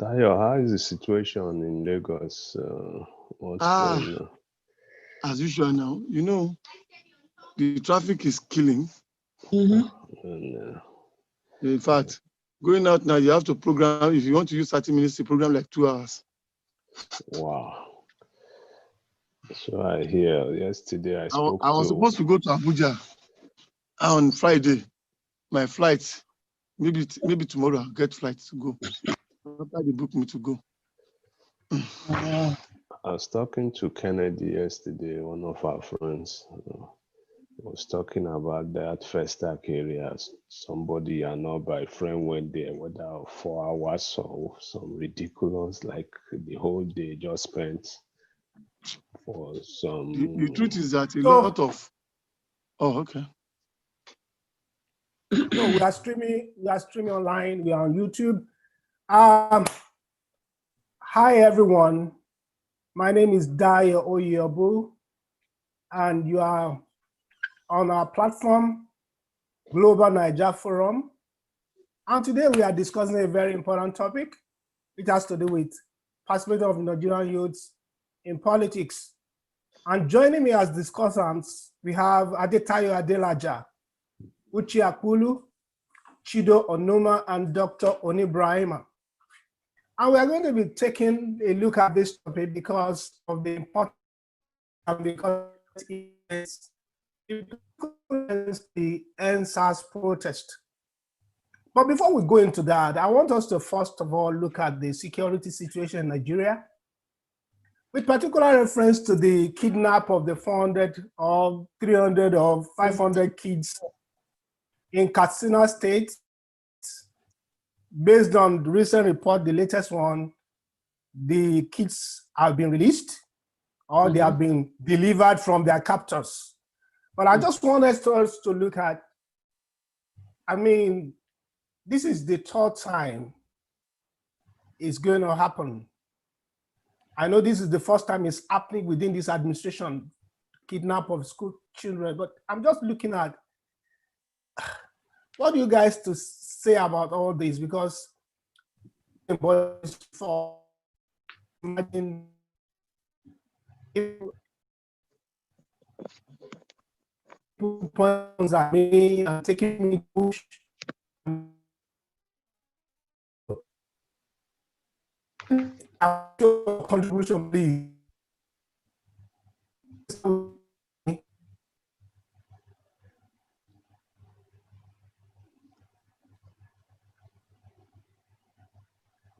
Tayo, how is the situation in Lagos? What's Ah, going on? as usual now, the traffic is killing. Mm-hmm. And, In fact, going out now, you have to program, if you want to use 30 minutes, you program like 2 hours. wow. So I hear yesterday I spoke I was to, supposed to go to Abuja on Friday. My flight, maybe tomorrow I'll get flight to go. After they book me to go. I was talking to Kennedy yesterday, one of our friends. Was talking about that Festac areas. Somebody I know by friend went there, whether 4 hours or some ridiculous, like the whole day just spent for The some. truth is that a So, lot of, oh, okay. so we are streaming. We are streaming online. We are on YouTube. Um, Hi everyone. My name is Daya Oyebu, and you are on our platform, Global Naija Forum. And today we are discussing a very important topic. It has to do with perspective of Nigerian youths in politics. And joining me as discussants, we have Adetayo Adelaja, Uchi Akulu, Chido Onuma, and Dr. Onibrahima. And we are going to be taking a look at this topic because of the importance and because it's the NSAS protest. But before we go into that, I want us to first of all look at the security situation in Nigeria, with particular reference to the kidnap of the 400 or 300 or 500 kids in Katsina State. Based on the recent report, the latest one, the kids have been released or they have been delivered from their captors. But I just want us to look at, I mean, this is the third time it's going to happen. I know this is the first time it's happening within this administration, kidnap of school children, but I'm just looking at, what do you guys to say about all this? Because for imagine people points at me and taking me push. Contribution, please.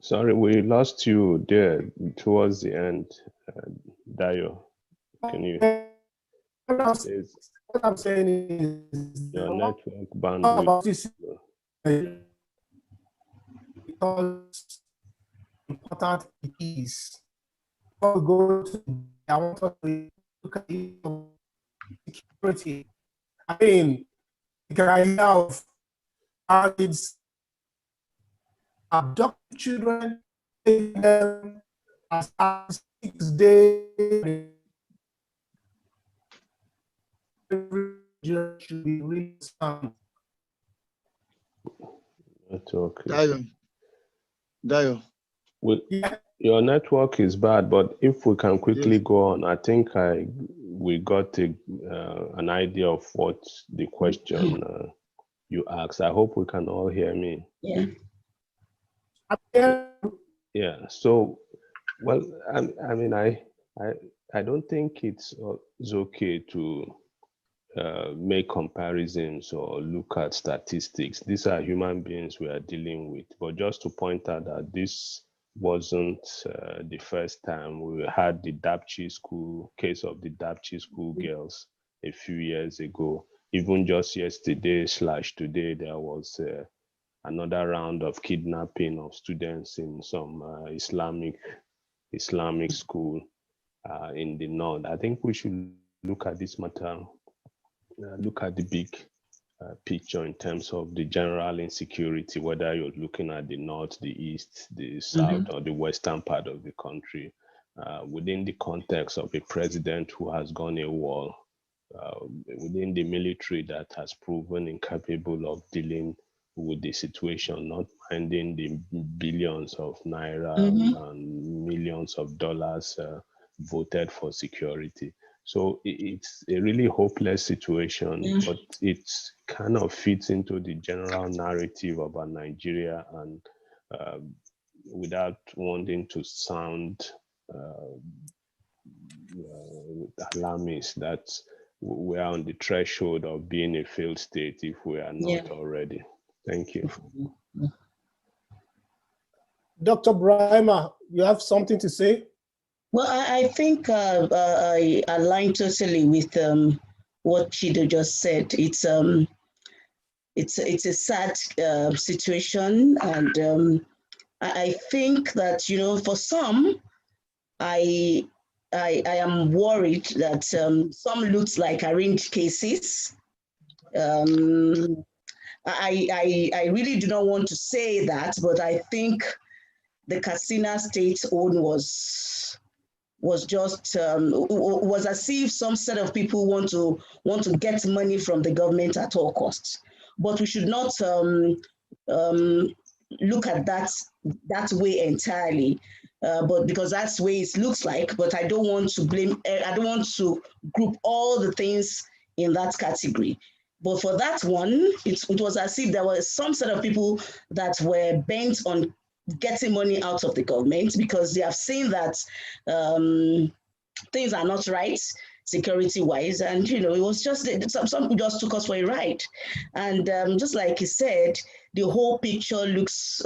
Sorry, we lost you there towards the end, Dayo. Can you? What I'm saying is Your network bandwidth. because important it is. Before we go to, I want us to look at the security. I mean, you can hear of how it's abduct children, take them as 6 days. Should be really sound. Network. Dayo. Your network is bad, but if we can quickly go on, I think we got an idea of what the question you asked. I hope we can all hear me. Yeah. Yeah. So, well, I mean, I don't think it's okay to make comparisons or look at statistics. These are human beings we are dealing with. But just to point out that this wasn't the first time. We had the Dapchi school case of the Dapchi school girls a few years ago. Even just yesterday/today, there was another round of kidnapping of students in some Islamic school in the north. I think we should look at this matter, look at the big picture in terms of the general insecurity, whether you're looking at the north, the east, the south, or the western part of the country, within the context of a president who has gone AWOL, within the military that has proven incapable of dealing with the situation, not minding the billions of naira and millions of dollars voted for security. So it's a really hopeless situation, but it kind of fits into the general narrative about Nigeria, and without wanting to sound alarmist, that we are on the threshold of being a failed state if we are not already. Thank you. Dr. Brahima, you have something to say? Well, I think I align totally with what Chido just said. It's a sad situation, and I think that, you know, for some, I am worried that some looks like arranged cases. I really do not want to say that, but I think the Katsina State own was just was as if some set of people want to get money from the government at all costs. But we should not look at that way entirely. But because that's the way it looks like, but I don't want to blame, I don't want to group all the things in that category. But for that one, it was as if there were some set of people that were bent on getting money out of the government because they have seen that things are not right security-wise, and you know, it was just some people just took us for a ride, and just like he said, the whole picture looks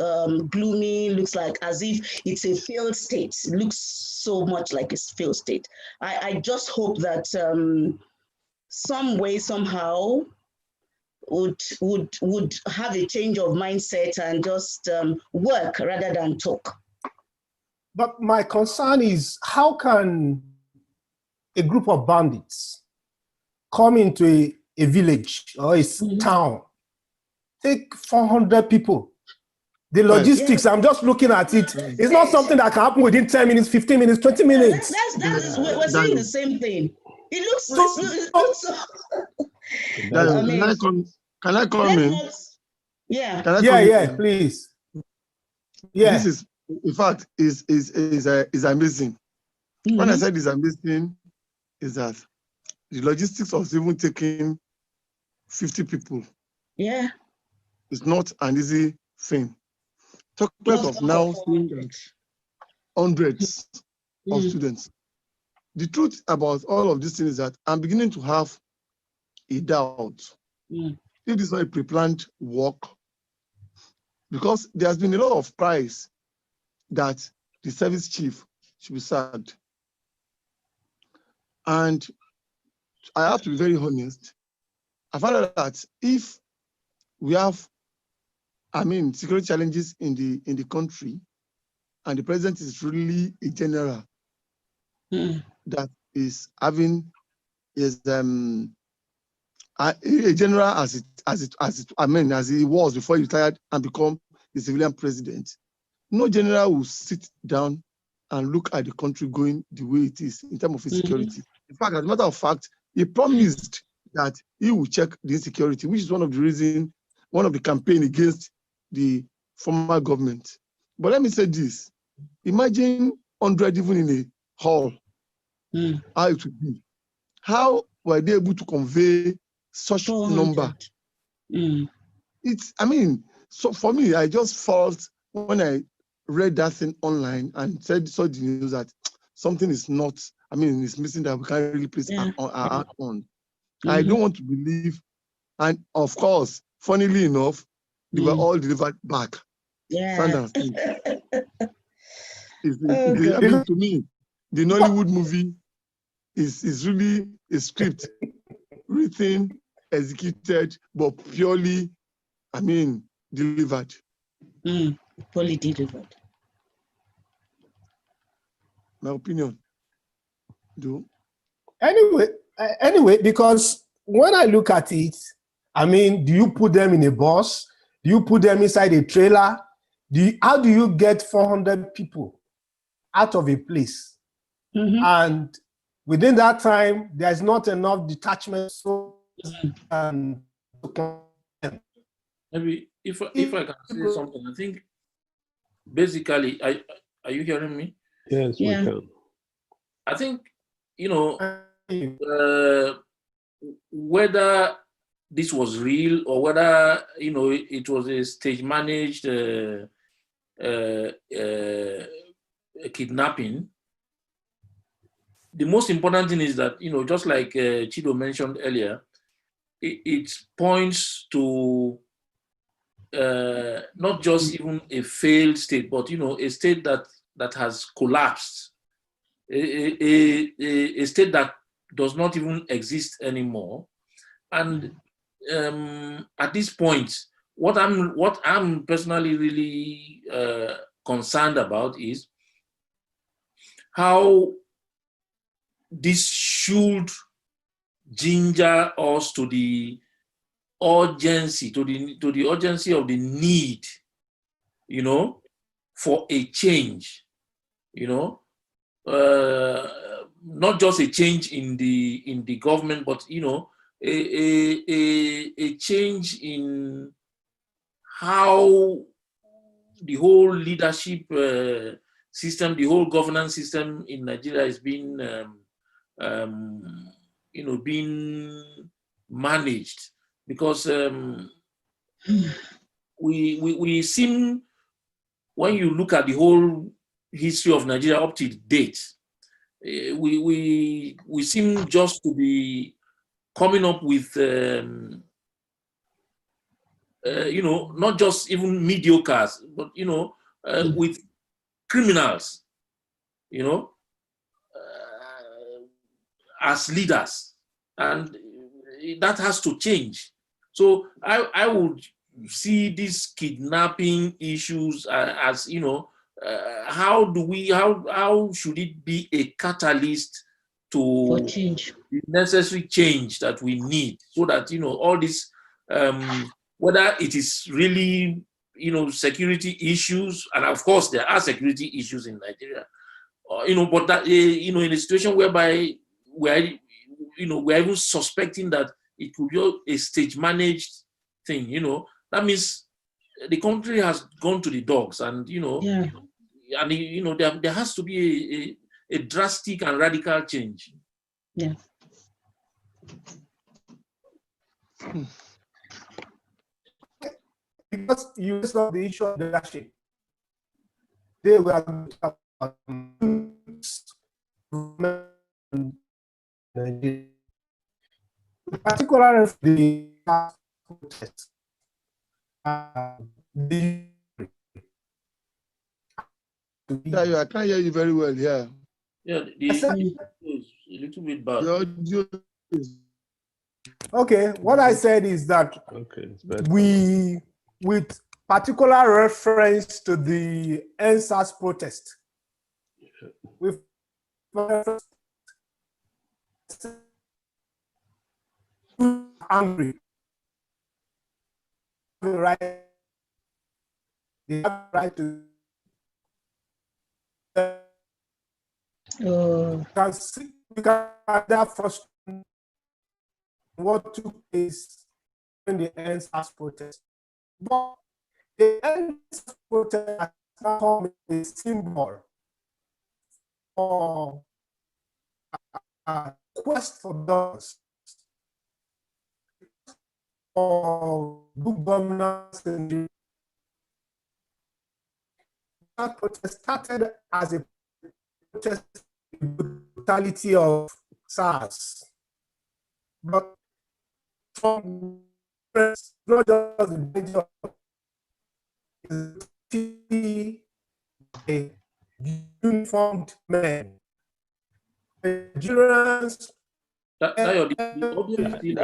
gloomy, looks like as if it's a failed state. It looks so much like a failed state. I just hope that some way, somehow, would have a change of mindset and just work rather than talk. But my concern is, how can a group of bandits come into a village or a town, take 400 people? The logistics, I'm just looking at it. It's not something that can happen within 10 minutes, 15 minutes, 20 minutes. We're saying the same thing. It looks Can I come in? Yeah. Please. Yeah. This is, in fact, is amazing. When I said it's amazing, is that the logistics of even taking 50 people. Yeah. It's not an easy thing. Talk of now seeing that hundreds of students. The truth about all of these things is that I'm beginning to have a doubt. If this is not a pre-planned work, because there has been a lot of price that the service chief should be sacked. And I have to be very honest. I found out that if we have, security challenges in the country, and the president is really a general that is having a general as he was before he retired and become the civilian president. No general will sit down and look at the country going the way it is in terms of insecurity. In fact, as a matter of fact, he promised that he will check the insecurity, which is one of the campaign against the former government. But let me say this: imagine 100 even in a hall, how it would be. How were they able to convey such number? So for me, I just felt when I read that thing online and saw the news that something is not, it's missing, that we can't really place our hand on. I don't want to believe, and of course, funnily enough, they were all delivered back. Yeah. To me, the Nollywood movie is really a script written, executed, but purely, delivered. Fully delivered. My opinion. Do. Anyway, because when I look at it, do you put them in a bus? Do you put them inside a trailer? How do you get 400 people out of a place? And within that time, there's not enough detachment. maybe if I can say something, I think basically, are you hearing me? Yes, we Yeah. can. I think, whether this was real or whether it was a stage managed kidnapping. The most important thing is that just like Chido mentioned earlier, it points to not just even a failed state, but a state that has collapsed, a state that does not even exist anymore. And at this point, what I'm personally really concerned about is how this should ginger us to the urgency, to the urgency of the need, for a change, not just a change in the government, but a change in how the whole leadership system, the whole governance system in Nigeria is being being managed, because we seem, when you look at the whole history of Nigeria up to date, we seem just to be coming up with not just even mediocres, but with criminals, as leaders, and that has to change. So I would see these kidnapping issues as how should it be a catalyst For to change. the necessary change that we need, so that all this, whether it is really security issues, and of course there are security issues in Nigeria, but that in a situation whereby we're even suspecting that it could be a stage managed thing, that means the country has gone to the dogs, and Yeah. and there has to be a drastic and radical change. Yeah. Because you saw the issue of leadership, they were going to talk about Nigeria, particularly the protest. I can't hear you very well. Yeah. Yeah, I said, a little bit bad. Your audio is... Okay, what I said is that we, with particular reference to the NSAS protest, we angry, right? They have right to can see, we can that first what took place in the NSAS protest. But the NSAS protest has become a symbol for a quest for dollars, for good governance. And that protest started as a protest against the brutality of SARS, but from not just the danger of a uniformed men, Nigerians. The audio is still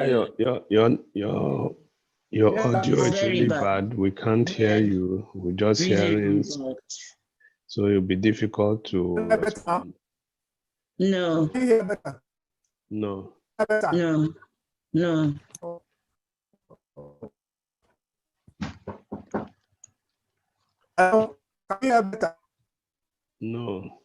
your audio It's is very really bad. bad. We can't hear you. We're just hearing, so it'll be difficult to respond. No. No. No. No. Can you hear better? No.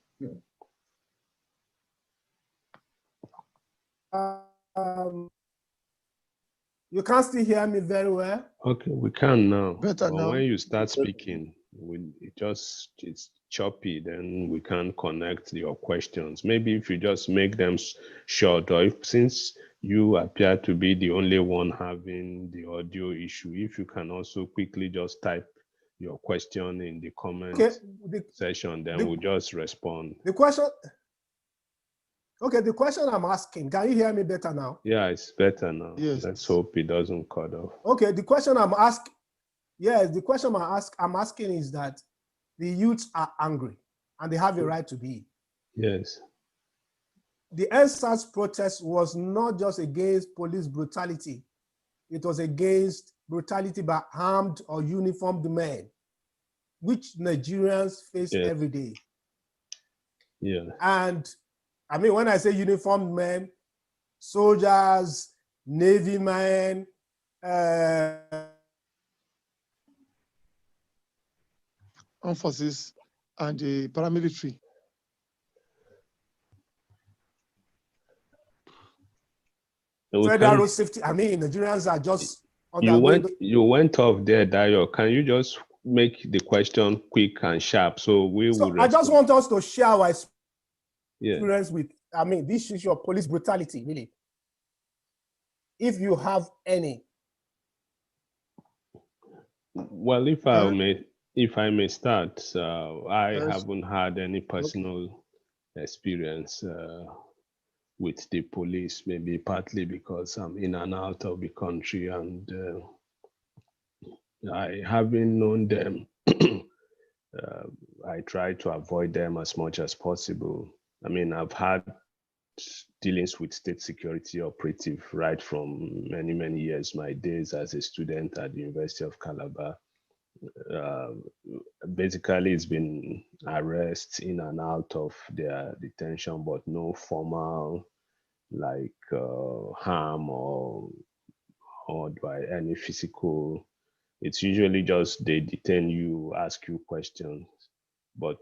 You can't still hear me very well. Okay, we can now. Better But now. when you start speaking, it's choppy, then we can't connect your questions. Maybe if you just make them short, or if, since you appear to be the only one having the audio issue, if you can also quickly just type your question in the comment section, then we'll just respond. The question, okay, the question I'm asking, can you hear me better now? Yeah, it's better now. Yes. Let's hope it doesn't cut off. Okay, the question I'm asking, yes, the question I'm asking is that the youths are angry and they have a right to be. Yes. The NSAS protest was not just against police brutality. It was against brutality by armed or uniformed men, which Nigerians face every day. Yeah. And I mean, when I say uniformed men, soldiers, Navy men, Armed forces and the paramilitary. Federal road safety. I mean, Nigerians are just you went off there, Dayo. Can you just make the question quick and sharp so we will I just want us to share our experience with, I mean, this issue of police brutality, really. If you have any. Well, if I may start, I haven't had any personal experience with the police, maybe partly because I'm in and out of the country, and I haven't known them. I try to avoid them as much as possible. I mean, I've had dealings with state security operative right from many, many years, my days as a student at the University of Calabar. Basically, it's been arrests in and out of their detention, but no formal like harm or by any physical. It's usually just they detain you, ask you questions. But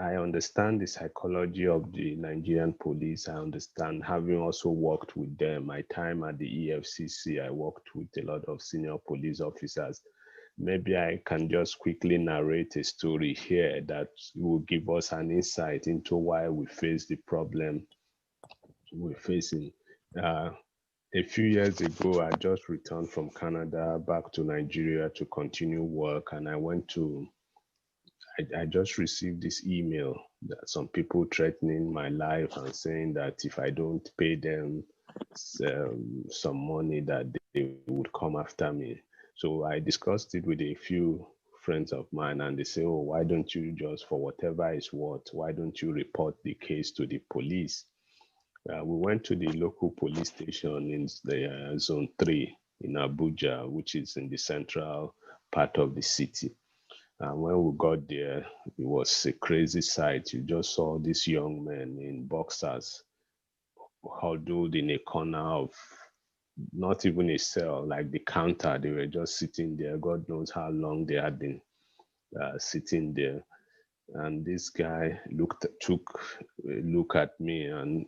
I understand the psychology of the Nigerian police. I understand, having also worked with them. My time at the EFCC, I worked with a lot of senior police officers. Maybe I can just quickly narrate a story here that will give us an insight into why we face the problem we're facing. A few years ago, I just returned from Canada back to Nigeria to continue work, and I just received this email that some people threatening my life and saying that if I don't pay them some money, that they would come after me. So I discussed it with a few friends of mine, and they say, oh, why don't you just, for whatever it's worth, why don't you report the case to the police? We went to the local police station in the Zone 3 in Abuja, which is in the central part of the city. And when we got there, it was a crazy sight. You just saw these young men in boxers huddled in a corner of not even a cell, like the counter. They were just sitting there. God knows how long they had been sitting there. And this guy took a look at me, and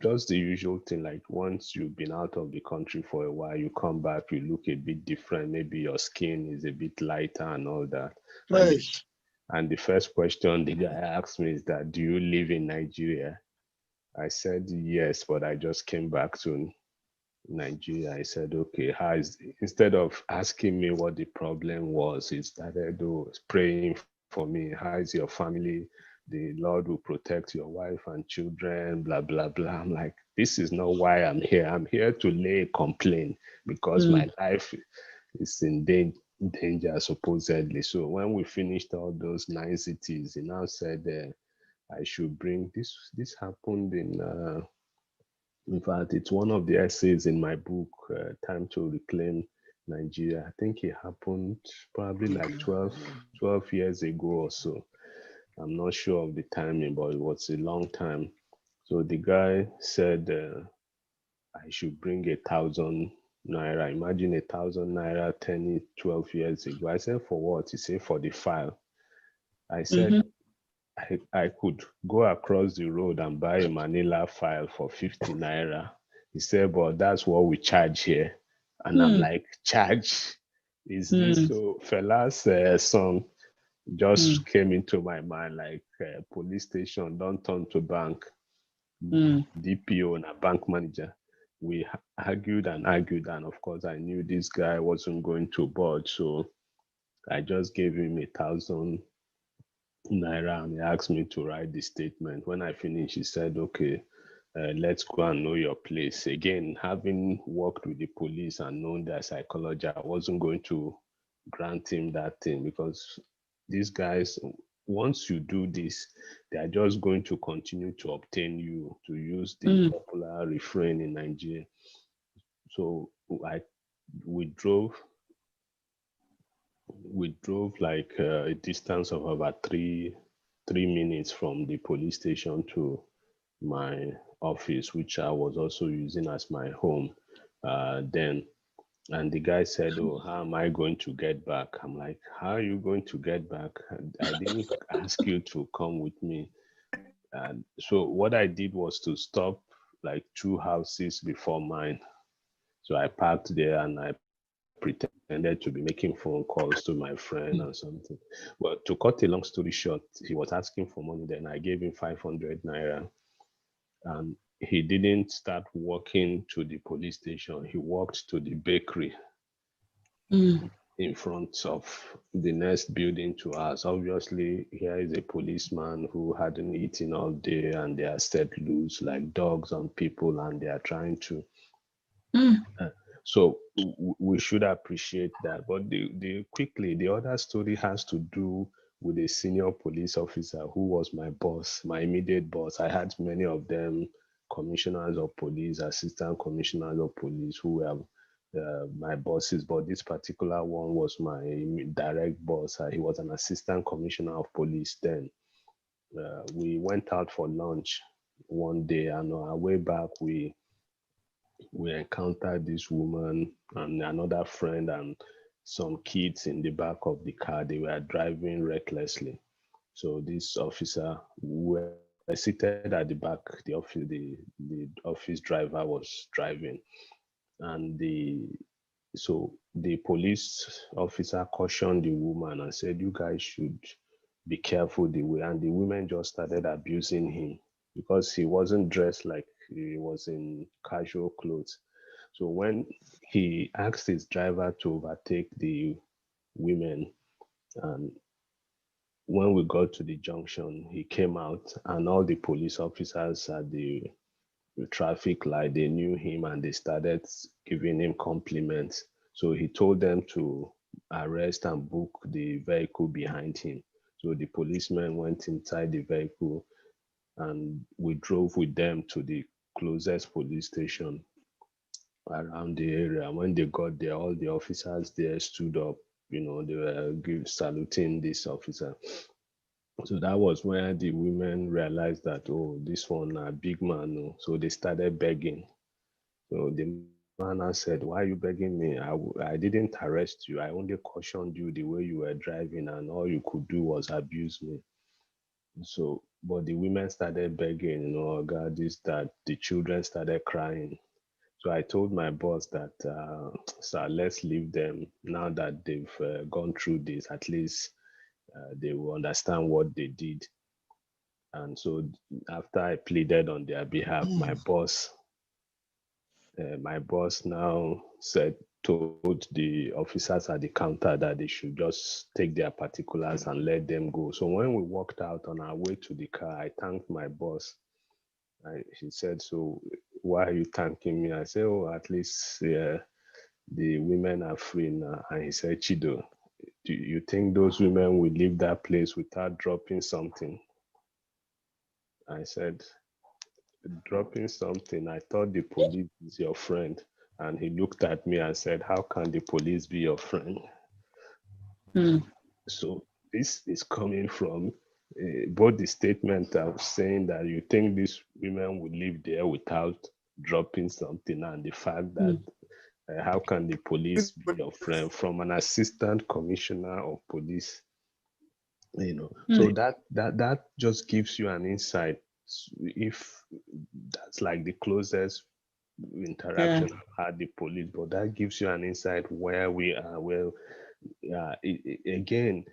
just the usual thing, like once you've been out of the country for a while, you come back, you look a bit different, maybe your skin is a bit lighter and all that. Right. And the first question the guy asked me is that, do you live in Nigeria? I said yes, but I just came back to Nigeria. I said, okay, instead of asking me what the problem was, he started praying for me. How is your family? The Lord will protect your wife and children, blah, blah, blah. I'm like, this is not why I'm here. I'm here to lay a complaint because my life is in danger, supposedly. So when we finished all those niceties, he now said I should bring this. This happened in fact, it's one of the essays in my book, Time to Reclaim Nigeria. I think it happened probably like 12 years ago or so. I'm not sure of the timing, but it was a long time. So the guy said I should bring 1,000 naira. Imagine 1,000 naira 10, 12 years ago. I said, for what? He said, for the file. I said, I could go across the road and buy a Manila file for 50 naira. He said, but that's what we charge here. And I'm like, charge? Is this so? Fela's song just came into my mind, like police station, don't turn to bank. DPO and a bank manager. We argued and argued, and of course, I knew this guy wasn't going to budge, so I just gave him 1,000 naira, and he asked me to write the statement. When I finished, he said, "Okay, let's go and know your place." Again, having worked with the police and known their psychology, I wasn't going to grant him that thing, because these guys, once you do this, they are just going to continue to obtain you, to use the popular refrain in Nigeria. So we drove like a distance of about three minutes from the police station to my office, which I was also using as my home then. And the guy said, "Oh, how am I going to get back?" I'm like, "How are you going to get back? I didn't ask you to come with me." And so what I did was to stop like 2 houses before mine. So I parked there and I pretended to be making phone calls to my friend and something. But to cut a long story short, he was asking for money. Then I gave him 500 naira. And he didn't start walking to the police station. He walked to the bakery in front of the next building to us. Obviously, here is a policeman who hadn't eaten all day, and they are set loose like dogs on people, and they are trying to. So we should appreciate that. But the other story has to do with a senior police officer who was my boss, my immediate boss. I had many of them, commissioners of police, assistant commissioners of police, who were my bosses, but this particular one was my direct boss. He was an assistant commissioner of police then. We went out for lunch one day, and on our way back, we encountered this woman and another friend and some kids in the back of the car. They were driving recklessly. So this officer, we were seated at the back. The office driver was driving, and so the police officer cautioned the woman and said, "You guys should be careful the way." And the women just started abusing him because he wasn't dressed like he was in casual clothes. So when he asked his driver to overtake the women, and when we got to the junction, he came out, and all the police officers at the traffic light, they knew him and they started giving him compliments. So he told them to arrest and book the vehicle behind him. So the policemen went inside the vehicle and we drove with them to the closest police station around the area. When they got there, all the officers there stood up, they were saluting this officer. So that was where the women realized that, oh, this one a big man. Oh. So they started begging. So the man said, "Why are you begging me? I didn't arrest you. I only cautioned you the way you were driving, and all you could do was abuse me." So, but the women started begging, "Oh God, this, that." The children started crying. So I told my boss that, "Sir, let's leave them now that they've gone through this. At least they will understand what they did." And so after I pleaded on their behalf, my boss now told the officers at the counter that they should just take their particulars and let them go. So when we walked out on our way to the car, I thanked my boss. He said, "So why are you thanking me?" I said, "Oh, at least the women are free now." And he said, "Chido, do you think those women will leave that place without dropping something?" I said, "Dropping something? I thought the police is your friend." And he looked at me and said, "How can the police be your friend?" So this is coming from both the statement of saying that you think these women would live there without dropping something, and the fact that how can the police be your friend, from an assistant commissioner of police. So that just gives you an insight. If that's like the closest interaction I've had the police, but that gives you an insight where we are. Well, again,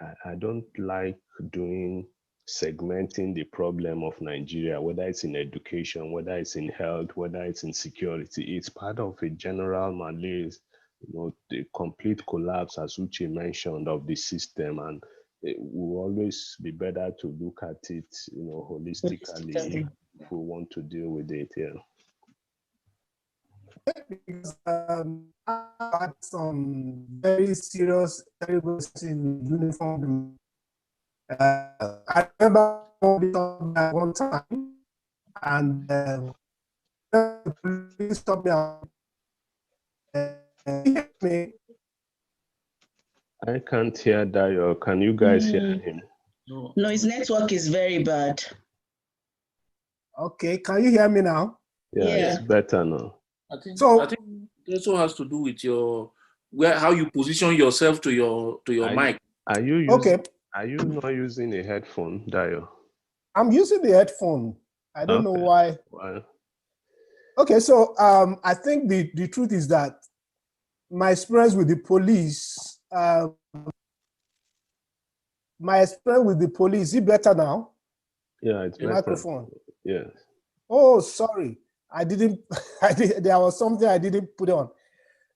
I don't like doing segmenting the problem of Nigeria, whether it's in education, whether it's in health, whether it's in security. It's part of a general malaise, the complete collapse, as Uche mentioned, of the system. And it will always be better to look at it, holistically if we want to deal with it. Yeah. Because I had some very serious, terrible in uniform. I remember at one time, and the police stopped me. I can't hear Dayo. Can you guys hear him? No, his network is very bad. Okay, can you hear me now? Yeah, it's better now. I think it also has to do with how you position yourself to your mic. Are you not using a headphone, Dayo? I'm using the headphone. I don't know why. Well, okay, so I think the truth is that my experience with the police, is it better now? Yeah, it's better. Microphone. Yes. Oh, sorry. There was something I didn't put on.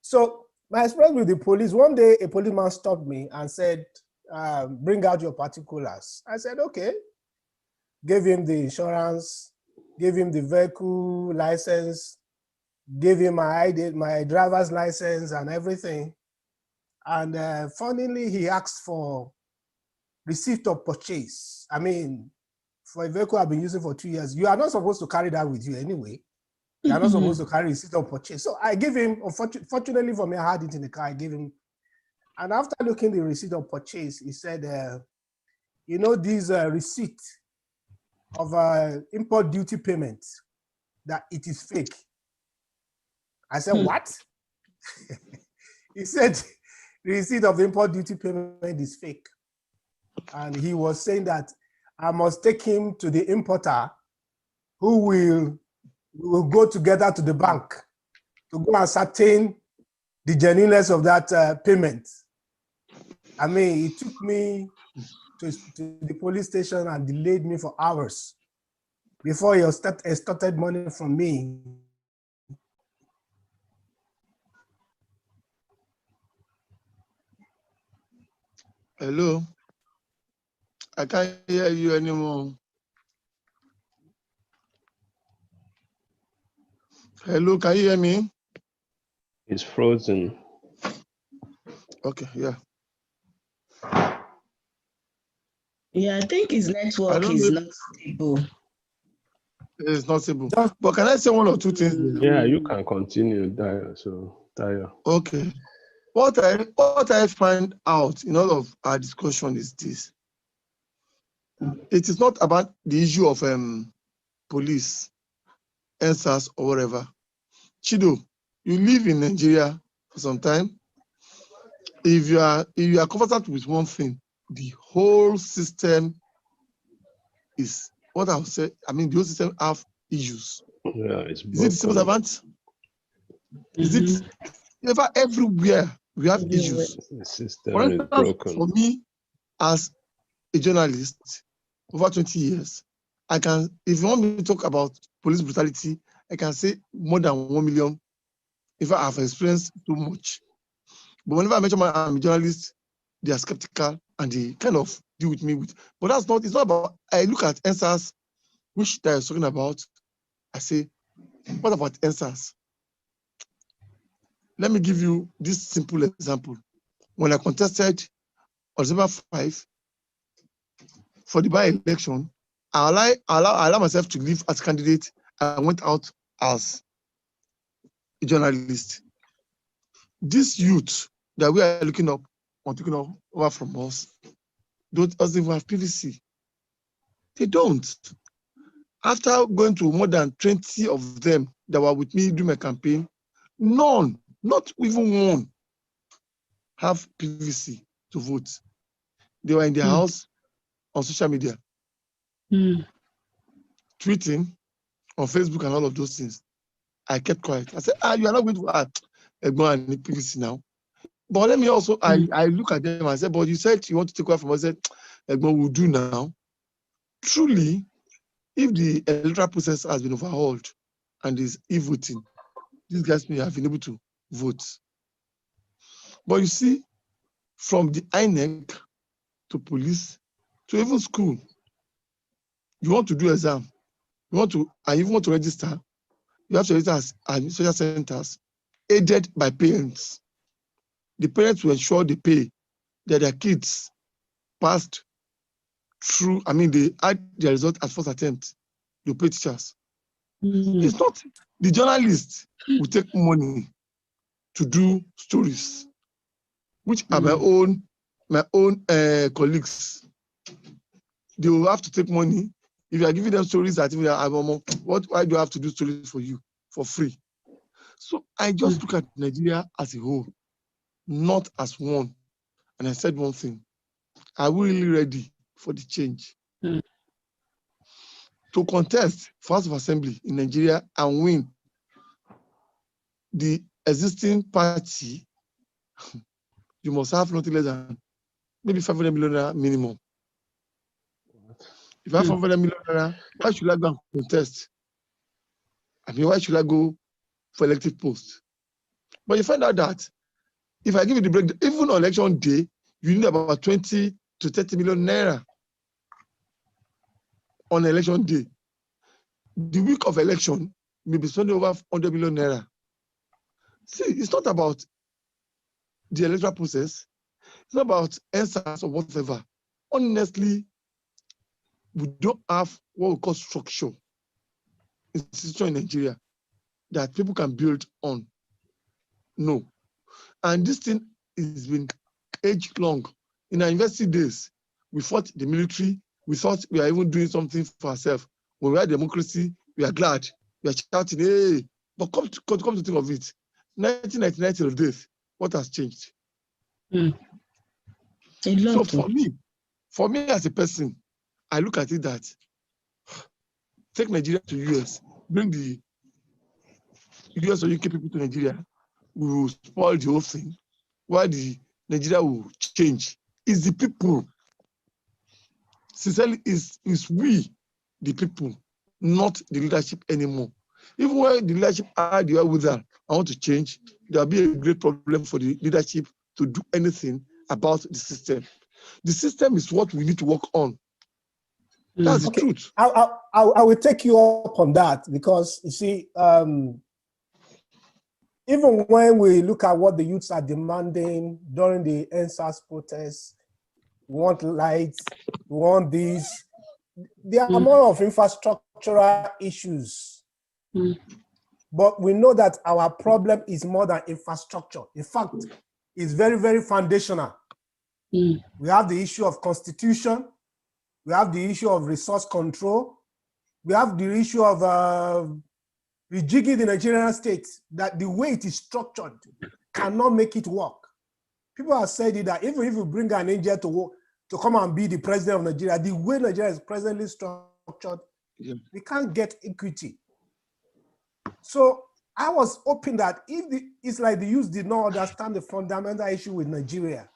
So my experience with the police, one day a policeman stopped me and said, bring out your particulars. I said, okay. Gave him the insurance, gave him the vehicle license, gave him my ID, my driver's license and everything. And funnily, he asked for receipt of purchase. I mean, for a vehicle I've been using for 2 years, you are not supposed to carry that with you anyway. You are not supposed to carry receipt of purchase. So I gave him, fortunately for me, I had it in the car, I gave him. And after looking the receipt of purchase, he said, this receipt of import duty payment, that it is fake. I said, what? He said, receipt of import duty payment is fake. And he was saying that I must take him to the importer who will go together to the bank to go ascertain the genuineness of that payment. I mean, he took me to the police station and delayed me for hours before he extorted money from me. Hello? I can't hear you anymore. Hello, can you hear me? It's frozen. Okay, yeah. Yeah, I think his network is not stable. It's not stable. But can I say one or two things? Yeah, you can continue, Dayo. So, Dayo. Okay. What I find out in all of our discussion is this. It is not about the issue of police, NSAS, or whatever. Chido, you live in Nigeria for some time. If you are comfortable with one thing, the whole system is what I would say. I mean, the whole system have issues. Yeah, it's broken. Is it the civil servant? Is it everywhere we have issues? The system For instance, is broken. for me, as a journalist, over 20 years, I can, if you want me to talk about police brutality, I can say more than 1 million if I have experienced too much. But whenever I mention I'm a journalist, they are skeptical and they kind of deal with me with. But it's not about, I look at NSAS, which they are talking about. I say, what about NSAS? Let me give you this simple example. When I contested on December 5 for the by-election, I allow myself to live as candidate. I went out as a journalist. This youth that we are looking up or taking over from us, doesn't even have PVC. They don't. After going to more than 20 of them that were with me during my campaign, none, not even one, have PVC to vote. They were in their house on social media, tweeting on Facebook and all of those things. I kept quiet. I said, you are not going to go and PVC now. But let me also, I look at them and I said, but you said you want to take away from us. I said, we'll do now. Truly, if the electoral process has been overhauled and is e-voting, these guys may have been able to vote. But you see, from the INEC to police to even school, you want to do exam, you want to register, you have to register as social centers aided by parents. The parents will ensure they pay that their kids passed through, they had their result at first attempt. You pay teachers. It's not the journalists who take money to do stories, which are my own colleagues. They will have to take money. If you are giving them stories that why do I have to do stories for you for free? So I just look at Nigeria as a whole, not as one. And I said one thing: are we really ready for the change? To contest for House of Assembly in Nigeria and win the existing party, you must have nothing less than maybe 500 million naira minimum. If I have 500 million naira, why should I go and contest? Why should I go for elective post? But you find out that if I give you the breakdown, even on election day, you need about 20 to 30 million naira on election day. The week of election, maybe spending over 100 million naira. See, it's not about the electoral process. It's not about answers or whatever. Honestly, we don't have what we call structure institution in Nigeria that people can build on. No. And this thing has been age long. In our university days, we fought the military. We thought we are even doing something for ourselves. When we had democracy, we are glad. We are shouting, hey. But come to think of it, 1999 till this, what has changed? So for me as a person, I look at it that take Nigeria to US, bring the US or UK people to Nigeria, we will spoil the whole thing. Why the Nigeria will change? It's the people. Sincerely, is we, the people, not the leadership anymore. Even when the leadership are the way with that, I want to change, there'll be a great problem for the leadership to do anything about the system. The system is what we need to work on. That's the truth. I will take you up on that because you see, even when we look at what the youths are demanding during the NSAS protests, we want lights, we want these. There are more of infrastructural issues. But we know that our problem is more than infrastructure. In fact, it's very, very foundational. We have the issue of constitution. We have the issue of resource control. We have the issue of rejigging the Nigerian state, that the way it is structured cannot make it work. People have said that even if you bring an angel to come and be the president of Nigeria, the way Nigeria is presently structured, we can't get equity. So I was hoping that it's like the youth did not understand the fundamental issue with Nigeria.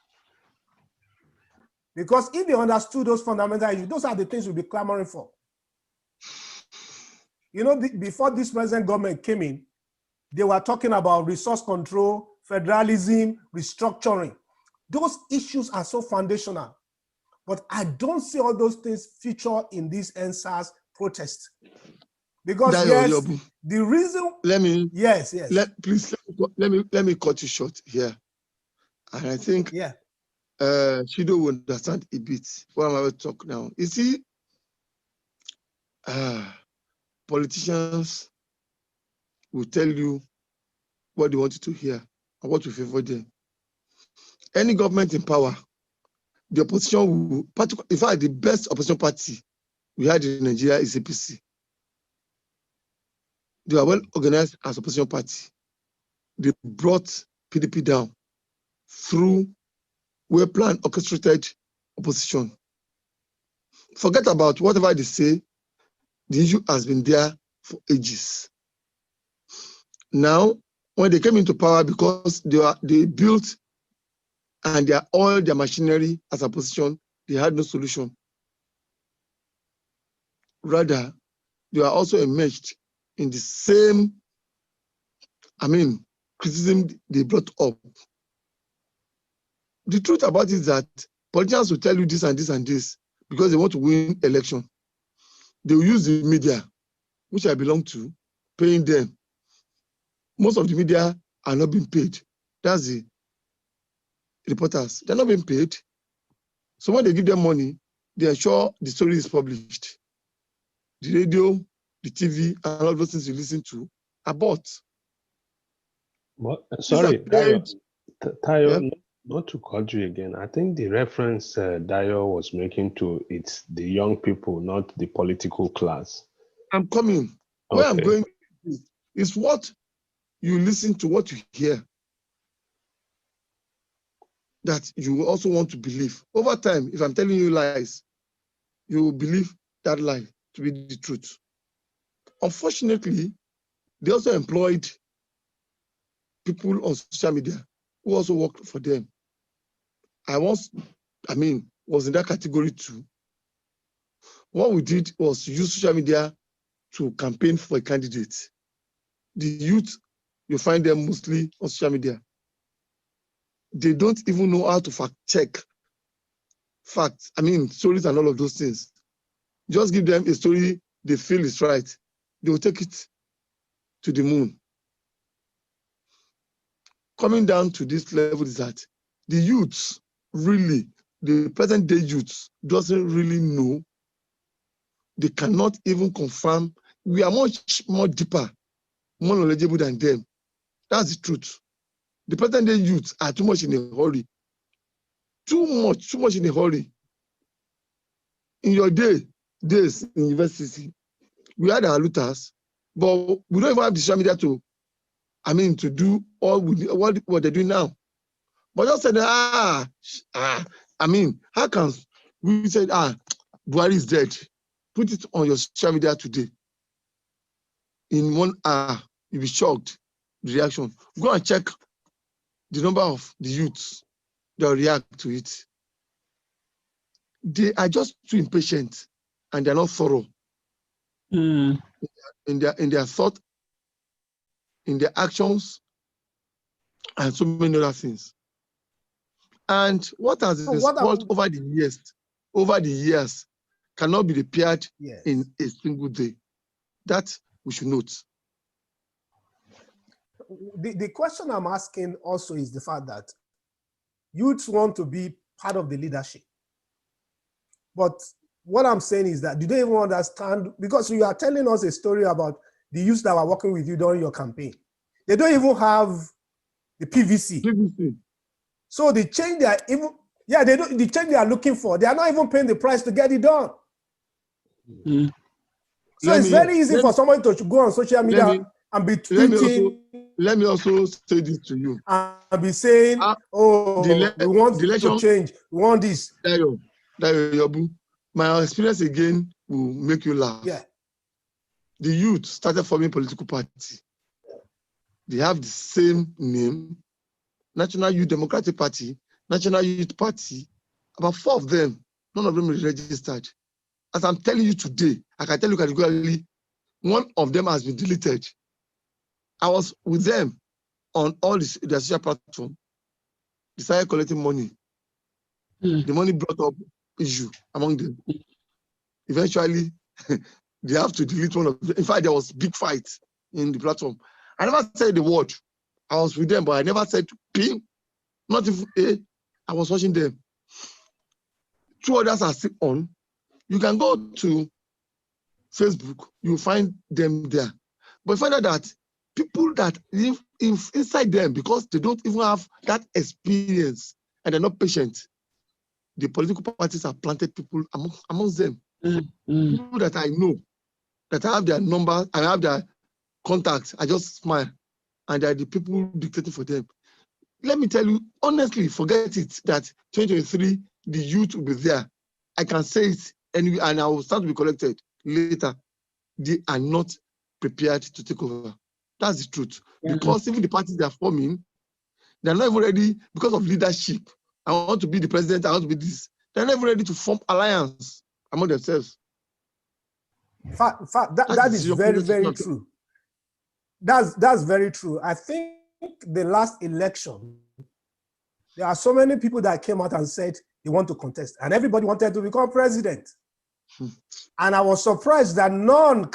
Because if they understood those fundamental issues, those are the things we'll be clamoring for. You know, before this present government came in, they were talking about resource control, federalism, restructuring. Those issues are so foundational. But I don't see all those things feature in this NSAS protest. Because the reason. Let me cut you short here. And I think Shido will understand a bit what I'm about to talk now. You see, politicians will tell you what they want you to hear and what will favor them. Any government in power, the opposition will, in fact, the best opposition party we had in Nigeria is APC. They are well organized as opposition party. They brought PDP down through well-planned, orchestrated opposition. Forget about whatever they say, the issue has been there for ages. Now, when they came into power, because they built and all their machinery as a position, they had no solution. Rather, they are also emerged in the same, criticism they brought up. The truth about it is that politicians will tell you this and this and this because they want to win election. They will use the media, which I belong to, paying them. Most of the media are not being paid. That's the reporters. They're not being paid. So when they give them money, they ensure the story is published. The radio, the TV, and all those things you listen to are bought. Well, sorry, Tayo, Yeah. not to cut you again. I think the reference Dayo was making to it's the young people, not the political class. I'm coming. Where I'm going is what you listen to, what you hear, that you also want to believe. Over time, if I'm telling you lies, you will believe that lie to be the truth. Unfortunately, they also employed people on social media who also worked for them. I was in that category too. What we did was use social media to campaign for a candidate. The youth, you find them mostly on social media. They don't even know how to fact check facts, stories and all of those things. Just give them a story they feel is right. They will take it to the moon. Coming down to this level is that the youths, really, the present day youths doesn't really know. They cannot even confirm. We are much more deeper, more knowledgeable than them. That's the truth. The present day youths are too much in a hurry. Too much in a hurry. In your days in university, we had our looters, but we don't even have the social media to do all what they're doing now. But just said, how can we say, Buhari is dead? Put it on your social media today. In 1 hour, you'll be shocked, the reaction. Go and check the number of the youths that react to it. They are just too impatient and they're not thorough in their thought, in their actions, and so many other things. And what has been spoiled over the years cannot be repaired in a single day. That we should note. The question I'm asking also is the fact that youths want to be part of the leadership. But what I'm saying is that, do they even understand? Because you are telling us a story about the youths that were working with you during your campaign. They don't even have the PVC. So the change they are the change they are looking for, they are not even paying the price to get it done. So it's very easy for somebody to go on social media and be tweeting. Let me also say this to you. And be saying, we want to change. We want this. My experience again will make you laugh. Yeah. The youth started forming political party. They have the same name, National Youth Democratic Party, National Youth Party. About 4 of them, none of them is registered. As I'm telling you today, I can tell you categorically, 1 of them has been deleted. I was with them on all their social platforms. They started collecting money. The money brought up issue among them. Eventually, they have to delete one of them. In fact, there was big fight in the platform. I never said the word. I was with them, but I never said P. Not if I was watching them. 2 others are still on. You can go to Facebook, you'll find them there. But find out that people that live inside them, because they don't even have that experience and they're not patient, the political parties have planted people amongst them. People that I know, that I have their number, I have their contacts, I just smile, and they're the people dictating for them. Let me tell you, honestly, forget it, that 2023, the youth will be there. I can say it anyway, and I will start to be collected later. They are not prepared to take over. That's the truth. Yeah. Because even the parties they are forming, they're not even ready because of leadership. I want to be the president, I want to be this. They're not even ready to form alliance among themselves. That is very, very true. That's very true. I think the last election, there are so many people that came out and said they want to contest, and everybody wanted to become president. And I was surprised that none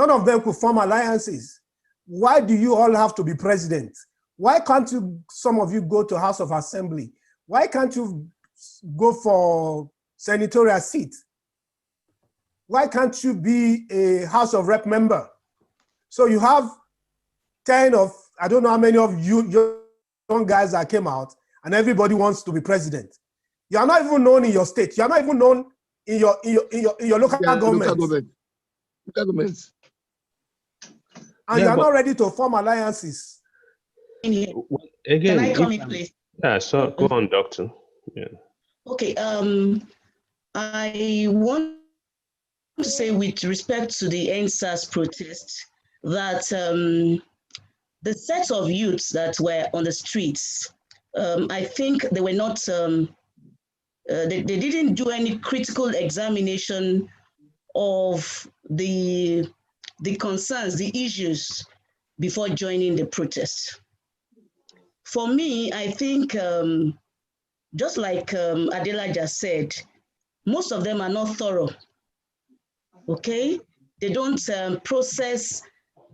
of them could form alliances. Why do you all have to be president? Why can't some of you go to House of Assembly? Why can't you go for senatorial seat? Why can't you be a House of Rep member? So you have 10 of, I don't know how many of you young guys that came out, and everybody wants to be president. You are not even known in your state. You are not even known in your local government. Local governments. And you are not ready to form alliances. Again, can I come in, please? Yeah, so go on, Doctor. Yeah. Okay. I want to say, with respect to the NSAS protest, that the set of youths that were on the streets, I think they were not. They didn't do any critical examination of the concerns, the issues before joining the protest. For me, I think, just like Adela just said, most of them are not thorough, okay? They don't process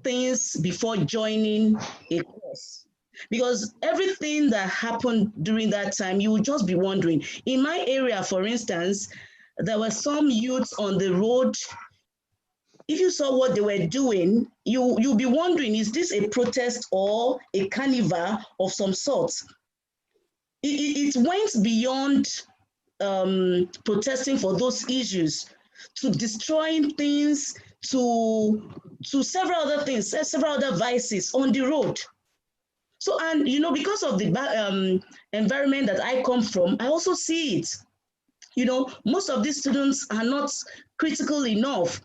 things before joining a course. Because everything that happened during that time, you would just be wondering. In my area, for instance, there were some youths on the road. If you saw what they were doing, you'll be wondering, is this a protest or a carnival of some sort? It went beyond protesting for those issues to destroying things, to several other things, several other vices on the road. So, and you know, because of the environment that I come from, I also see it. You know, most of these students are not critical enough.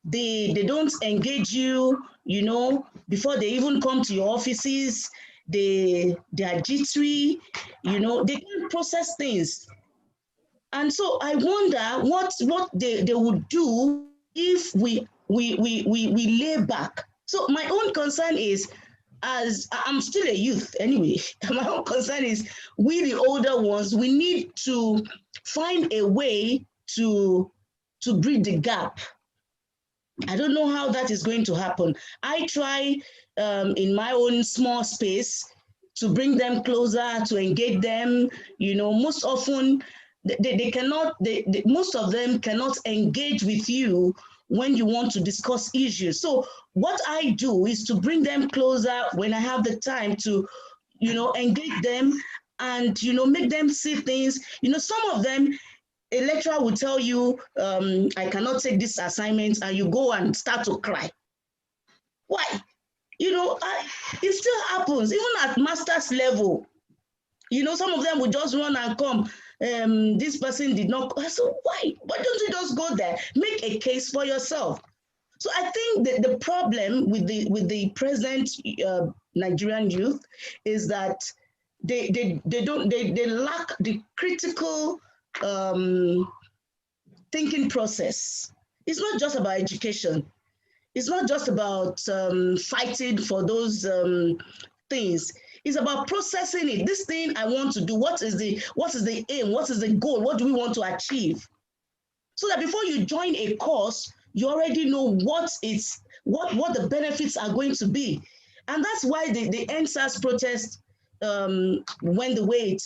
They don't engage you, you know, before they even come to your offices. They are jittery, you know, they can't process things. And so I wonder what they would do if we lay back. So my own concern is, as I'm still a youth anyway, my own concern is, we the older ones, we need to find a way to bridge the gap. I don't know how that is going to happen. I try in my own small space to bring them closer, to engage them. You know, most often they cannot, most of them cannot engage with you when you want to discuss issues. So what I do is to bring them closer when I have the time to, you know, engage them and, you know, make them see things. You know, some of them, a lecturer will tell you, I cannot take this assignment, and you go and start to cry. Why? You know, it still happens, even at master's level. You know, some of them will just run and come. This person did not. So why? Why don't you just go there? Make a case for yourself. So I think that the problem with the present Nigerian youth is that they lack the critical thinking process. It's not just about education. It's not just about fighting for those things. It's about processing it. This thing I want to do, what is the aim? What is the goal? What do we want to achieve? So that before you join a course, you already know what the benefits are going to be. And that's why the NSAS protest went the way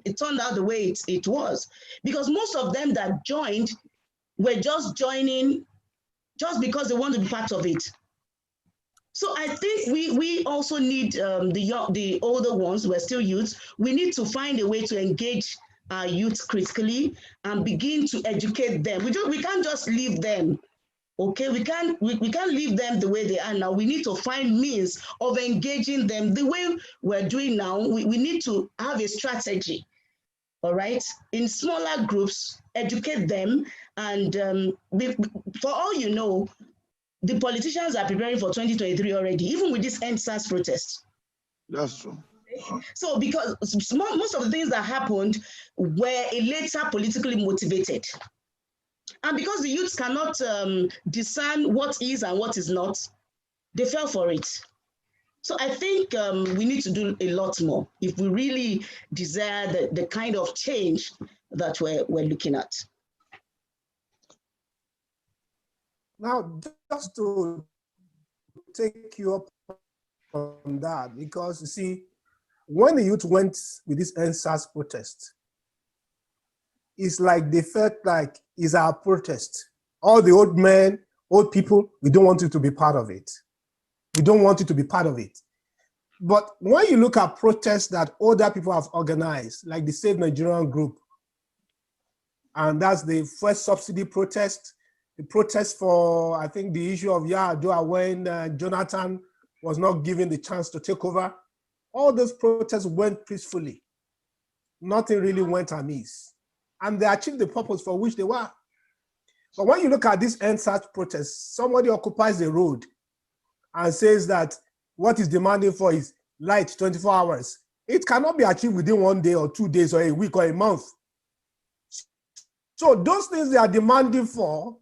it turned out the way it was. Because most of them that joined were just joining just because they want to be part of it. So I think we also need the older ones who are still youths. We need to find a way to engage our youth critically and begin to educate them. We can't just leave them. Okay, we can't leave them the way they are now. We need to find means of engaging them the way we're doing now. We need to have a strategy, all right, in smaller groups, educate them, and for all you know, the politicians are preparing for 2023 already, even with this End SARS protest. That's true. So because most of the things that happened were later politically motivated. And because the youths cannot discern what is and what is not, they fell for it. So I think we need to do a lot more if we really desire the kind of change that we're looking at. Now, just to take you up on that, because you see, when the youth went with this End SARS protest, it's like they felt like it's our protest. All the old men, old people, we don't want you to be part of it. We don't want you to be part of it. But when you look at protests that older people have organized, like the Save Nigerian group, and that's the first subsidy protest, the protest for, I think, the issue of Yar'Adua when Jonathan was not given the chance to take over, all those protests went peacefully. Nothing really went amiss. And they achieved the purpose for which they were. But when you look at this End SARS protest, somebody occupies the road and says that what is demanding for is light 24 hours. It cannot be achieved within 1 day or 2 days or a week or a month. So those things they are demanding for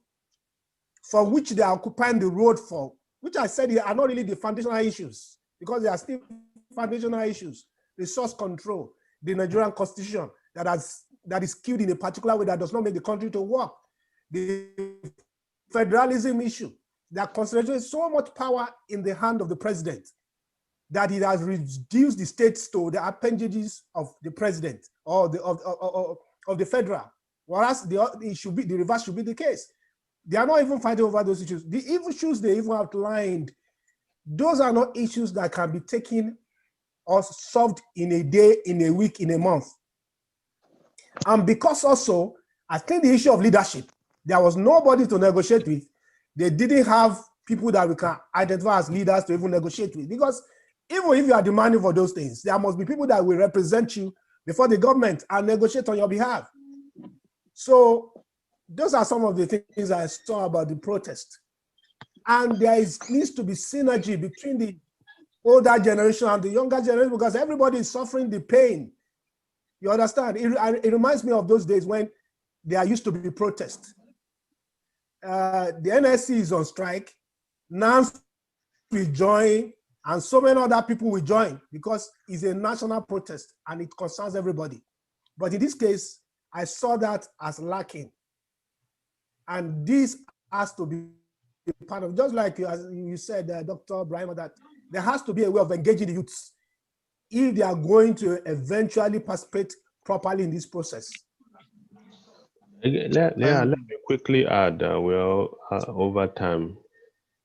which they are occupying the road for, which I said are not really the foundational issues, because they are still foundational issues. Resource control, the Nigerian constitution that is skewed in a particular way that does not make the country to work, the federalism issue, that concentrates so much power in the hand of the president that it has reduced the states to the appendages of the president or of the federal, whereas the reverse should be the case. They are not even fighting over those issues. The issues they even outlined, those are not issues that can be taken or solved in a day, in a week, in a month. And because also, I think the issue of leadership, there was nobody to negotiate with. They didn't have people that we can identify as leaders to even negotiate with. Because even if you are demanding for those things, there must be people that will represent you before the government and negotiate on your behalf. So those are some of the things I saw about the protest. And there needs to be synergy between the older generation and the younger generation, because everybody is suffering the pain. You understand? It reminds me of those days when there used to be protests. The NSC is on strike. NANS will join, and so many other people will join because it's a national protest and it concerns everybody. But in this case, I saw that as lacking. And this has to be part of, just like as you said, Dr. Brahima, that there has to be a way of engaging the youths if they are going to eventually participate properly in this process. Let me quickly add, over time,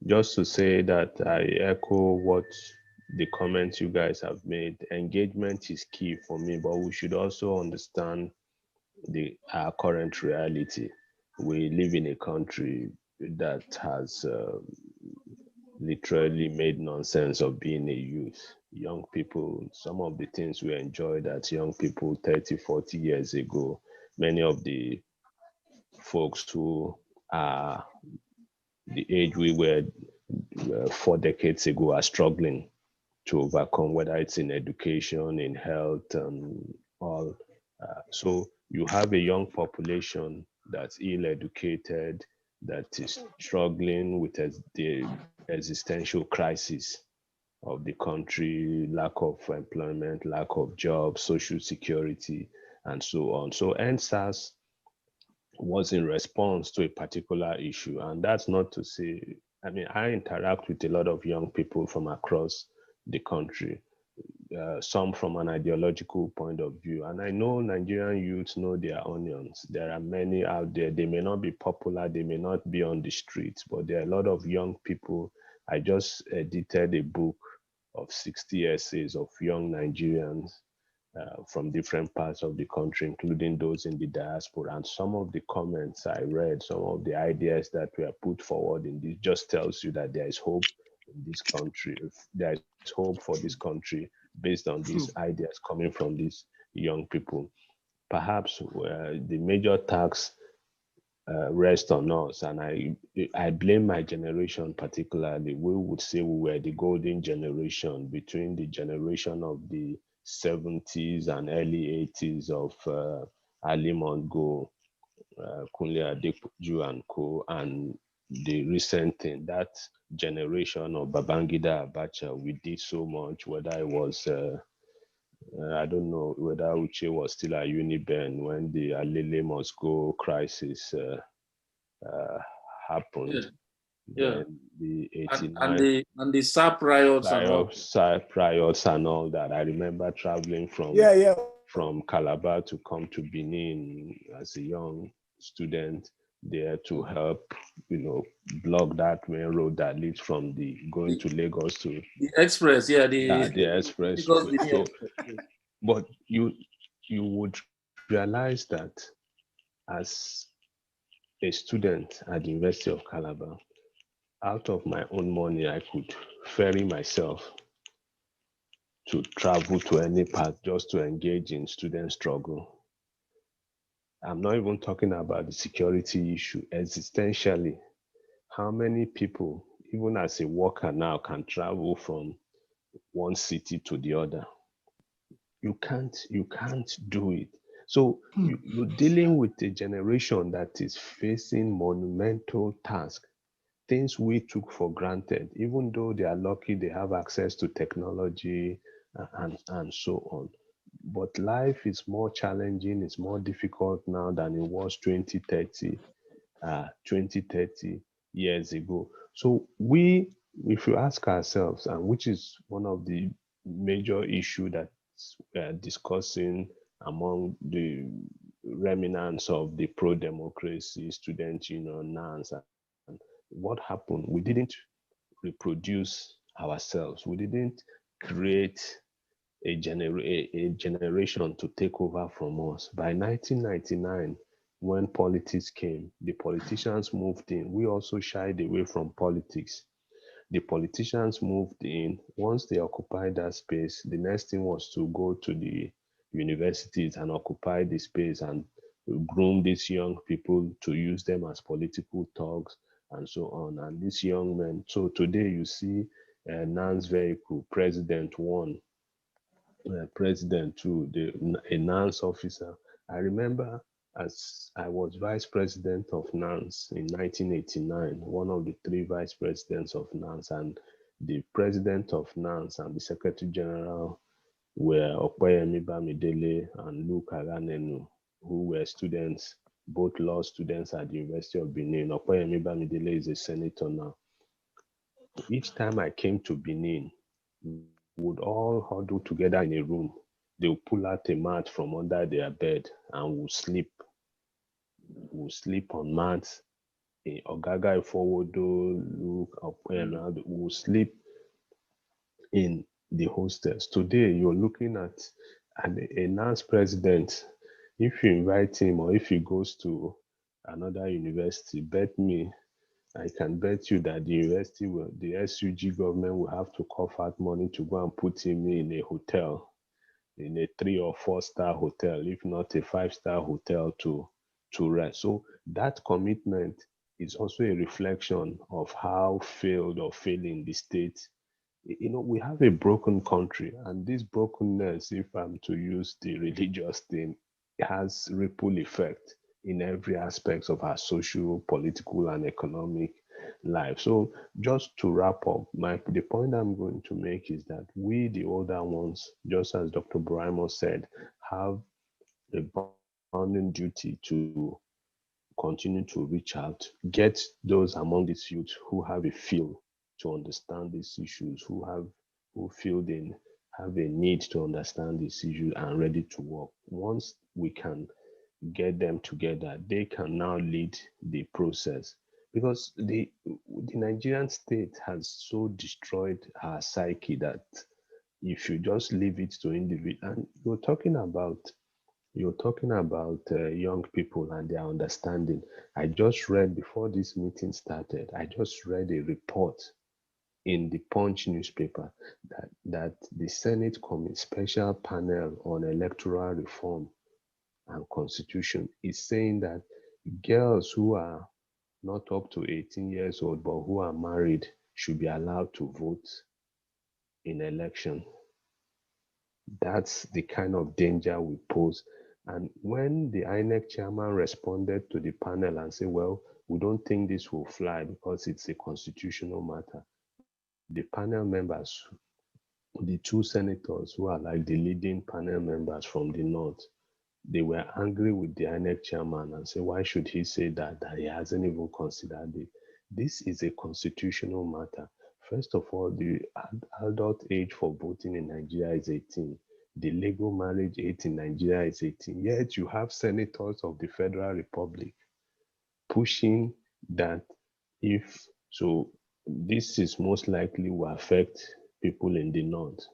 just to say that I echo what the comments you guys have made. Engagement is key for me, but we should also understand our current reality. We live in a country that has literally made nonsense of being a youth. Young people, some of the things we enjoyed as young people 30, 40 years ago, many of the folks who are the age we were 4 decades ago are struggling to overcome, whether it's in education, in health, all. So you have a young population that's ill-educated, that is struggling with the existential crisis of the country, lack of employment, lack of jobs, social security, and so on. So NSAS was in response to a particular issue. And that's not to say, I mean, I interact with a lot of young people from across the country, some from an ideological point of view. And I know Nigerian youths know their onions. There are many out there. They may not be popular, they may not be on the streets, but there are a lot of young people. I just edited a book of 60 essays of young Nigerians from different parts of the country, including those in the diaspora. And some of the comments I read, some of the ideas that were put forward in this just tells you that there is hope in this country. There is hope for this country based on these ideas coming from these young people. Perhaps the major task rest on us. And I blame my generation particularly. We would say we were the golden generation between the generation of the 70s and early 80s of Ali Mongo, Kunle Adepoju and co, and the recent thing, that generation of Babangida Abacha, we did so much, whether it was I don't know whether Uche was still at Uniben when the Alele must go crisis uh, Yeah, happened. yeah. Then the And 89 the SAP riots and all. riots and all that. I remember traveling Yeah, yeah. from Calabar to come to Benin as a young student there to help, block that main road that leads from the going The, to Lagos to the express, yeah, the Lagos expressway. Benin So, Express. Yeah. but you would realize that as a student at the University of Calabar, out of my own money, I could ferry myself to travel to any part just to engage in student struggle. I'm not even talking about the security issue. Existentially, how many people, even as a worker now, can travel from one city to the other? You can't do it. So you're dealing with a generation that is facing monumental tasks, things we took for granted, even though they are lucky they have access to technology and so on. But life is more challenging, it's more difficult now than it was 20, 30 years ago. So if you ask ourselves, and which is one of the major issue that we're discussing among the remnants of the pro-democracy student union NANS, and what happened? We didn't reproduce ourselves. We didn't create a generation to take over from us. By 1999, when politics came, the politicians moved in. We also shied away from politics. The politicians moved in. Once they occupied that space, the next thing was to go to the universities and occupy the space and groom these young people to use them as political thugs and so on. And these young men. So today you see Nan's vehicle, President One, President Two, a NANS officer. I remember as I was vice president of NANS in 1989, one of the three vice presidents of NANS, and the president of NANS and the secretary general were Opeyemi Bamidele and Luke Aganenu, who were students, both law students at the University of Benin. Opeyemi Bamidele is a senator now. Each time I came to Benin, we would all huddle together in a room. They would pull out a mat from under their bed and we'll sleep. We'll sleep on mats. Ogaga Ifowodo, Luke, Opeyemi, we'll sleep in the hostels. Today, you're looking at a NANS president. If you invite him or if he goes to another university, bet me, I can bet you that the university will, the SUG government will have to cough out money to go and put him in a hotel, in a 3 or 4 star hotel, if not a 5-star hotel to rest. So that commitment is also a reflection of how failed or failing the state. We have a broken country, and this brokenness, if I'm to use the religious thing, has ripple effect in every aspect of our social, political, and economic life. So, just to wrap up, the point I'm going to make is that we, the older ones, just as Dr. Buraimo said, have a bounden duty to continue to reach out, get those among these youth who have a feel to understand these issues, who feel they have a need to understand these issues and ready to work. Once we can get them together, they can now lead the process. Because the Nigerian state has so destroyed our psyche that if you just leave it to individual, and you're talking about young people and their understanding. I just read before this meeting started, I just read a report in the Punch newspaper that the Senate Special Panel on Electoral Reform and Constitution is saying that girls who are not up to 18 years old but who are married should be allowed to vote in election. That's the kind of danger we pose. And when the INEC chairman responded to the panel and said, well, we don't think this will fly because it's a constitutional matter, the panel members, the two senators who are like the leading panel members from the North, they were angry with the INEC chairman and said, why should he say that he hasn't even considered it? This is a constitutional matter. First of all, the adult age for voting in Nigeria is 18. The legal marriage age in Nigeria is 18. Yet you have senators of the Federal Republic pushing that if so, this is most likely will affect people in the North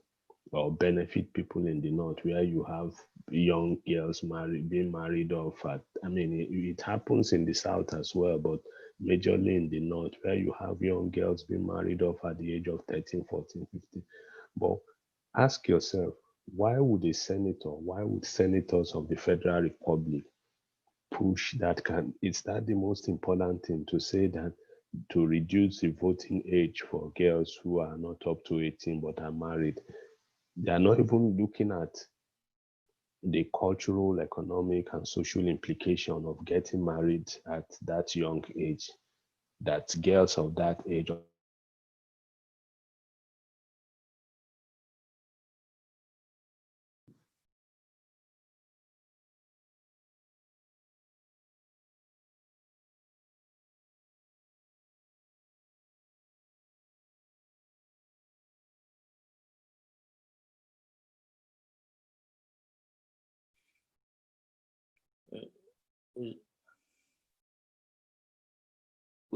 or benefit people in the North, where you have young girls being married off at, I mean, it happens in the South as well, but majorly in the North, where you have young girls being married off at the age of 13, 14, 15. But ask yourself, why would senators of the Federal Republic push that? Is that the most important thing, to say that to reduce the voting age for girls who are not up to 18 but are married? They are not even looking at the cultural, economic, and social implication of getting married at that young age, that girls of that age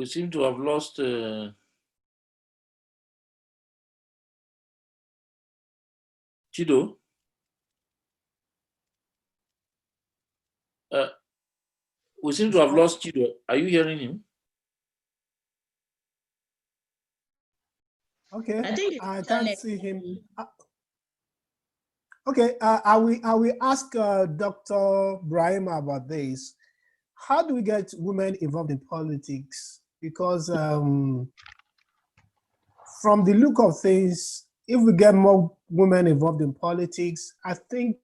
We seem to have lost Chido. We seem to have lost Chido. Are you hearing him? Okay, I think I can't see him. Okay, I will ask Dr. Brahima about this. How do we get women involved in politics? Because from the look of things, if we get more women involved in politics, I think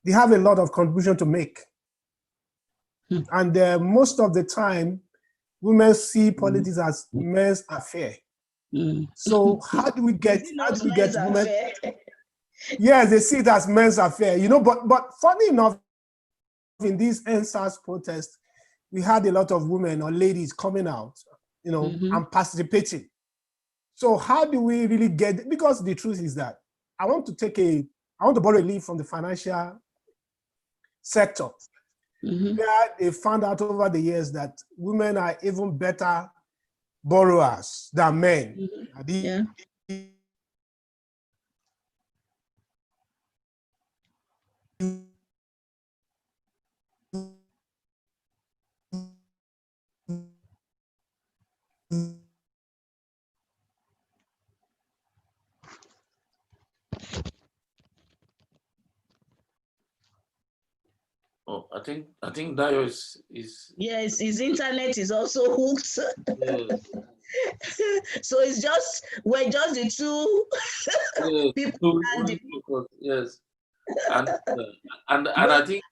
they have a lot of contribution to make. And most of the time, women see politics as men's affair. So how do we get women? Yes, they see it as men's affair, you know, but funny enough, in these NSAS protests, we had a lot of women or ladies coming out, you know, and participating. So how do we really get, because the truth is that I want to borrow a leaf from the financial sector. Where they found out over the years that women are even better borrowers than men. Yeah. Oh, I think Dayo is Yes, his internet is also hooked. yes. So we're just the two people. Yes, and I think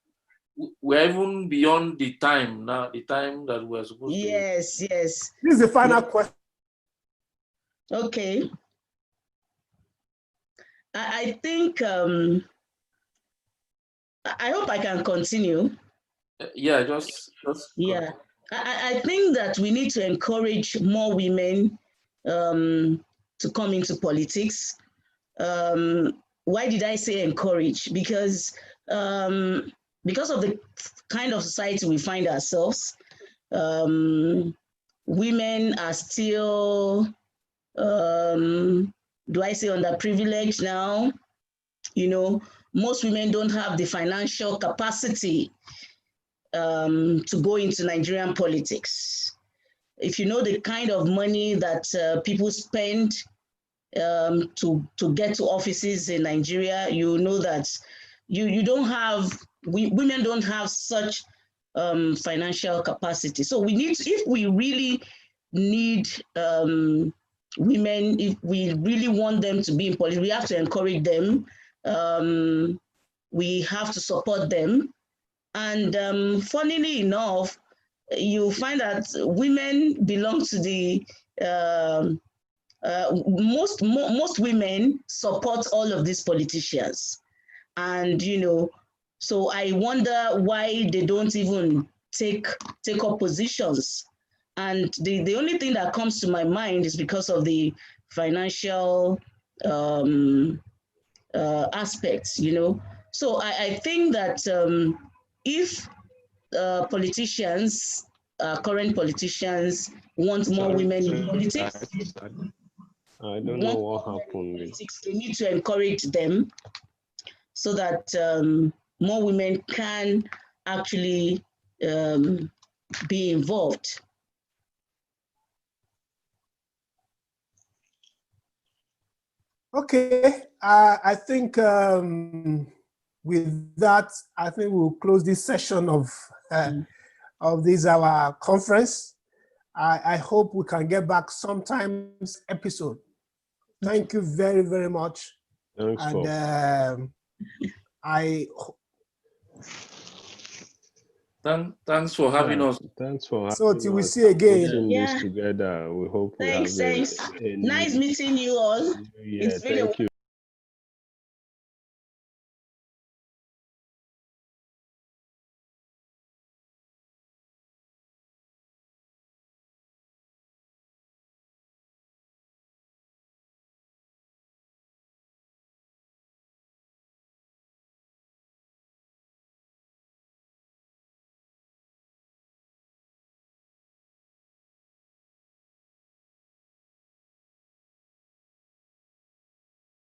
we're even beyond the time now. The time that we're supposed to. Yes. This is the final question. Okay. I think I hope I can continue. Yeah, just yeah. I think that we need to encourage more women to come into politics. Why did I say encourage? Because of the kind of society we find ourselves, women are still, do I say underprivileged now? You know, most women don't have the financial capacity to go into Nigerian politics. If you know the kind of money that people spend to get to offices in Nigeria, you know that you don't have, women don't have such financial capacity. So we need, if we really need women, if we really want them to be in politics, we have to encourage them. We have to support them. And funnily enough, you find that women belong to the, most women support all of these politicians. And, you know, so I wonder why they don't even take up positions. And the only thing that comes to my mind is because of the financial aspects, you know. So I think that if politicians, current politicians, want more women in politics, I don't know what happened. They need to encourage them so that more women can actually be involved. Okay, I think with that, I think we'll close this session of this our conference. I hope we can get back sometimes episode. Thank you very, very much. Thanks, and thanks for having us. Thanks for having so till we see again. Putting this together. We hope we have Thanks. a Nice meeting you all. Yeah, thank you.